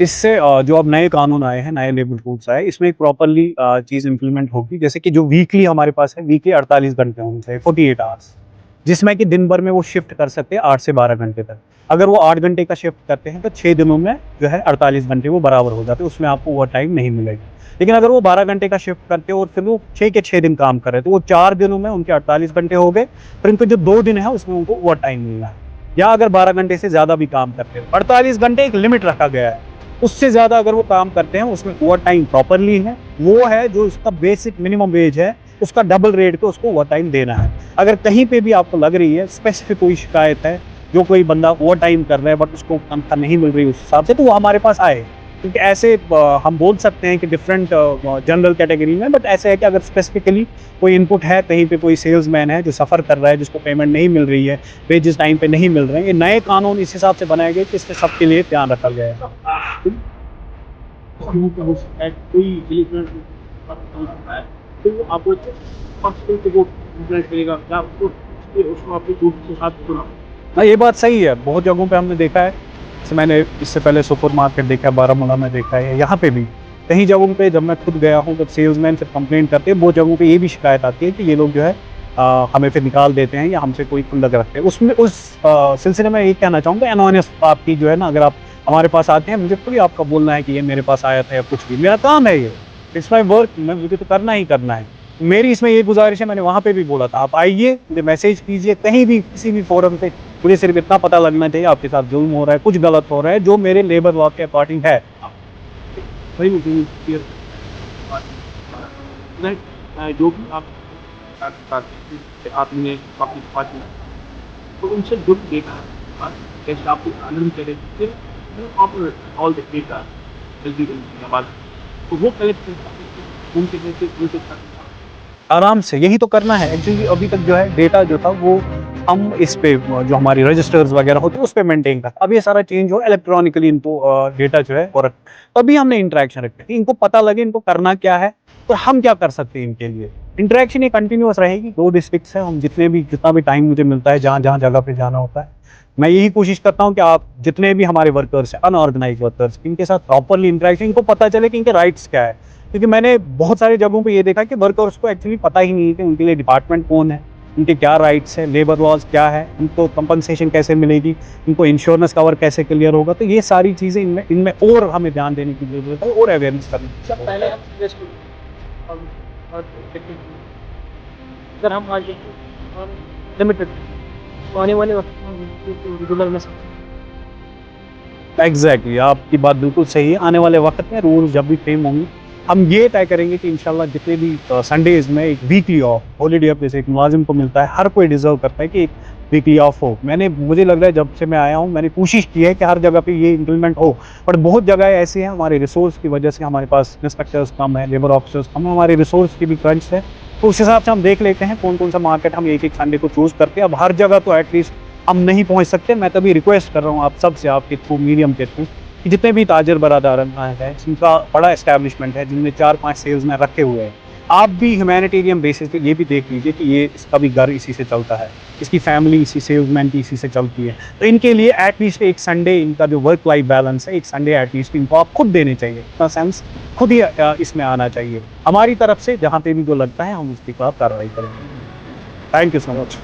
इससे जो अब नए कानून आए हैं, नए लेबर रूल्स आए, इसमें एक प्रॉपर्ली चीज़ इम्प्लीमेंट होगी। जैसे कि जो वीकली हमारे पास है, वीकली 48 घंटे होने चाहिए, 48 आवर्स, जिसमें कि दिन भर में वो शिफ्ट कर सकते हैं 8 से 12 घंटे तक। अगर वो 8 घंटे का शिफ्ट करते हैं तो 6 दिनों में जो है 48 घंटे वो बराबर हो जाते हैं, उसमें आपको ओवर टाइम नहीं मिलेगी। लेकिन अगर वो 12 घंटे का शिफ्ट करते हैं और फिर वो 6 के 6 दिन काम कर रहे हैं, तो वो 4 दिनों में उनके 48 घंटे हो गए, परंतु जो 2 दिन है उसमें उनको ओवर टाइम मिलना है। या अगर 12 घंटे से ज़्यादा भी काम करते हैं, 48 घंटे एक लिमिट रखा गया है। उससे ज़्यादा अगर वो काम करते हैं, उसमें ओवर टाइम प्रॉपर्ली है, वो है जो उसका बेसिक मिनिमम वेज है, उसका डबल रेट पे उसको ओवर टाइम देना है। अगर कहीं पे भी आपको लग रही है, स्पेसिफिक कोई शिकायत है, जो कोई बंदा ओवर टाइम कर रहा है बट उसको तनख्वाह नहीं मिल रही उस हिसाब से, तो वो हमारे पास आए। क्योंकि ऐसे हम बोल सकते हैं कि डिफरेंट जनरल कैटेगरी में, बट ऐसे है कि अगर स्पेसिफिकली कोई इनपुट है, कहीं पे कोई सेल्समैन है जो सफ़र कर रहा है, जिसको पेमेंट नहीं मिल रही है, वेजेस टाइम पे नहीं मिल रहे हैं, ये नए कानून इस हिसाब से बनाए गए कि इसके सबके लिए ध्यान रखा गया है। तो आपको हाँ, ये बात सही है। बहुत जगहों पे हमने देखा है, जैसे मैंने इससे पहले सुपरमार्केट देखा है, बारामूला में देखा है, यहाँ पे भी। कई जगहों पे जब मैं खुद गया हूँ, जब सेल्समैन फिर कंप्लेंट करते हैं, बहुत जगहों पे ये भी शिकायत आती है कि ये लोग जो है हमें फिर निकाल देते हैं या हमसे कोई खुंदक रखते हैं। उसमें उस सिलसिले में ये कहना चाहूँगा, एनोनियस आपकी जो है ना, अगर आप हमारे पास आते हैं, मुझे थोड़ी आपका बोलना है कि ये मेरे पास आया था या कुछ भी। मेरा काम है ये, इट्स माय वर्क, मैं मुझे तो करना ही करना है। मेरी इसमें ये गुज़ारिश है, मैंने वहाँ पे भी बोला था, आप आइए, मुझे मैसेज कीजिए, कहीं भी किसी भी फ़ोरम पे। मुझे सिर्फ़ इतना पता लगना चाहिए आपके साथ जुल्म हो रहा है, कुछ गलत हो रहा है, जो मेरे लेबर लॉ के अकॉर्डिंग है। वही मुझे क्लियर जो भी आप आपने काफ़ी बात की, तो उनसे जुड़ देखा जैसे आपको आनंद चले आप ऑल द डेटा जल्दी बात, तो वो कलेक्ट उनके आराम से यही तो करना है एक्चुअली। अभी तक जो है डेटा जो था वो हम इस पे जो हमारी रजिस्टर्स वगैरह होती है उस पे मेंटेन कर, अब ये सारा चेंज हो इलेक्ट्रॉनिकली, इनको डेटा जो है वो रख, तभी हमने इंटरेक्शन रखी, इनको पता लगे इनको करना क्या है और हम क्या कर सकते हैं इनके लिए। इंटरेक्शन ये कंटिन्यूअस रहेगी। 2 डिस्ट्रिक्ट्स हैं, हम जितना भी टाइम मुझे मिलता है, जहाँ जहाँ जगह पे जाना होता है, मैं यही कोशिश करता हूँ कि आप जितने भी हमारे वर्कर्स हैं, अनऑर्गेनाइज वर्कर्स, इनके साथ प्रॉपर्ली इंटरेक्शन, इनको पता चले कि इनके राइट्स क्या है। क्योंकि मैंने बहुत सारी जगहों पे ये देखा कि वर्कर्स को एक्चुअली पता ही नहीं है कि उनके लिए डिपार्टमेंट कौन है, उनके क्या राइट्स हैं, लेबर लॉज क्या है, उनको कंपनसेशन कैसे मिलेगी, उनको इंश्योरेंस कवर कैसे क्लियर होगा। तो ये सारी चीज़ें इनमें इनमें और हमें ध्यान देने की ज़रूरत है और अवेयरनेस करनी चाहिए। पहले अगर हम आज लिमिटेड आने वाले वक्त एग्जैक्टली, आपकी बात बिल्कुल सही है। आने वाले वक्त में रूल जब भी फ्रेम होंगे, हम ये तय करेंगे कि इंशाल्लाह जितने भी संडेज में एक वीकली ऑफ, हॉलीडे ऑफ जैसे एक मुलाजिम को मिलता है, हर कोई डिजर्व करता है कि एक वीकली ऑफ हो। मुझे लग रहा है जब से मैं आया हूँ, मैंने कोशिश की है कि हर जगह पे ये इम्प्लीमेंट हो, बट बहुत जगह ऐसी हैं, हमारे रिसोर्स की वजह से हमारे पास इंस्पेक्टर्स कम है, लेबर ऑफिसर्स कम है, हमारे रिसोर्स की भी क्रंच है। तो उस हिसाब से हम देख लेते हैं कौन कौन सा मार्केट हम एक एक संडे को चूज़ करते हैं। अब हर जगह तो एटलीस्ट हम नहीं पहुँच सकते। मैं तभी रिक्वेस्ट कर रहा हूँ आप सब से, आपके थ्रू, मीडियम के थ्रू, कि जितने भी ताजर बरादरान हैं, जिनका बड़ा एस्टैब्लिशमेंट है, जिनमें 4-5 सेल्समैन रखे हुए हैं, आप भी ह्यूमैनिटेरियन बेसिस पे ये भी देख लीजिए कि ये इसका भी घर इसी से चलता है, इसकी फैमिली इसी सेल्समैन की इसी से चलती है। तो इनके लिए एटलीस्ट एक संडे, इनका जो वर्क लाइफ बैलेंस है, एक संडे एटलीस्ट इनको आप खुद देने चाहिए। इतना सेंस खुद ही इसमें आना चाहिए। हमारी तरफ से जहाँ पे भी जो लगता है हम उसके खिलाफ कार्रवाई करेंगे। Thank you so much.